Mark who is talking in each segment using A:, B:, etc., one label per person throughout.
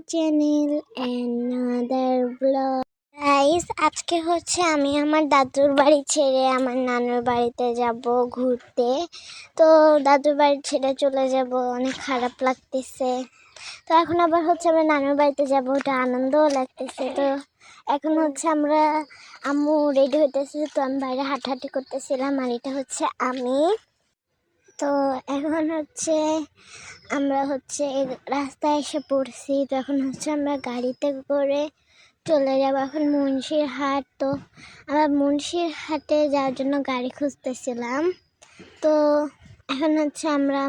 A: Channel another blog. Guys, আজকে হচ্ছে আমি আমার দাদুর বাড়ি ছেড়ে আমার নানুর বাড়িতে যাব ঘুরতে। তো দাদুর বাড়ি ছেড়ে চলে যাব, অনেক খারাপ লাগতেছে। তো এখন আবার হচ্ছে আমরা নানুর বাড়িতে যাব, ওটা আনন্দও লাগতেছে। তো এখন হচ্ছে আমরা আম্মু রেডি হইতেছে, তো আমি বাইরে হাঁটাহাঁটি করতেছিলাম। আর এটা হচ্ছে আমি। তো এখন হচ্ছে আমরা রাস্তায় এসে পড়ছি। তো এখন হচ্ছে আমরা গাড়িতে করে চলে যাবো এখন মুন্সিরহাট। তো আমরা মুন্সিরহাটে যাওয়ার জন্য গাড়ি খুঁজতেছিলাম। তো এখন হচ্ছে আমরা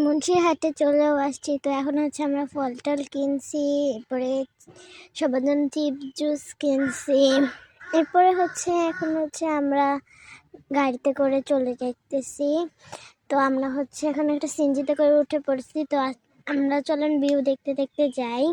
A: মুন্সিরহাটে চলেও আসছি। তো এখন হচ্ছে আমরা ফল টল কিনছি, এরপরে সবার জন্য চিপ জুস কিনছি। এরপরে এখন হচ্ছে আমরা গাড়িতে করে চলে যাইতেছি। তো আমরা এখন একটা সিনজিতে করে উঠে পড়ছি। তো আমরা চলেন ভিউ দেখতে দেখতে যাই।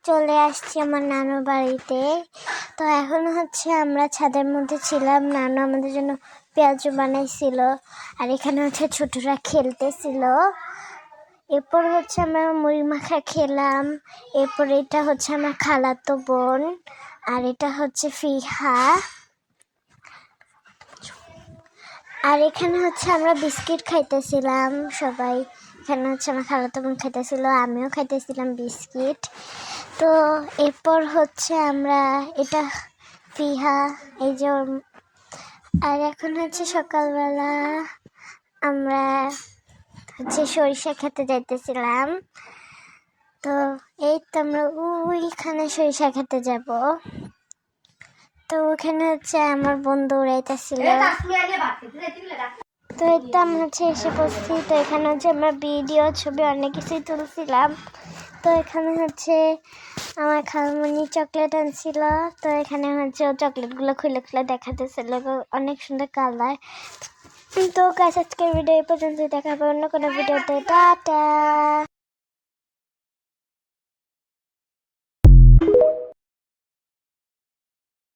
A: চলে আসছি আমার নানুর বাড়িতে। তো এখন হচ্ছে আমরা ছাদের মধ্যে ছিলাম, নানু আমাদের জন্য পেঁয়াজু বানাইছিল। আর এখানে হচ্ছে ছোটরা খেলতেছিল। এরপর হচ্ছে আমরা মুড়ি মাখা খেলাম। এরপর এটা হচ্ছে আমার খালাতো বোন, আর এটা হচ্ছে ফিহা। আর এখানে হচ্ছে আমরা বিস্কিট খাইতেছিলাম সবাই। এখানে হচ্ছে আমার খালাতো বোন খাইতেছিল, আমিও খাইতেছিলাম বিস্কিট। তো এরপর হচ্ছে আমরা এটা ফিহা, এই যে আর এখন হচ্ছে সকালবেলা আমরা হচ্ছে সরিষা খেতে যাইতেছিলাম। তো এই তো আমরা ওইখানে সরিষা খেতে যাব। তো ওখানে হচ্ছে আমার বন্ধু উড়াইতেছিল। তো এটা আমরা এসে পড়ছি। তো এখানে হচ্ছে আমরা ভিডিও ছবি অনেক কিছুই তুলছিলাম। তো এখানে হচ্ছে আমার খালামণি চকলেট আনছিল। তো এখানে হচ্ছে চকলেটগুলো খুলে খুলে দেখাতেছিল, অনেক সুন্দর কালার। তো গাইস, আজকের ভিডিও এই পর্যন্ত, দেখা হবে অন্য কোনো ভিডিওতে। টাটা।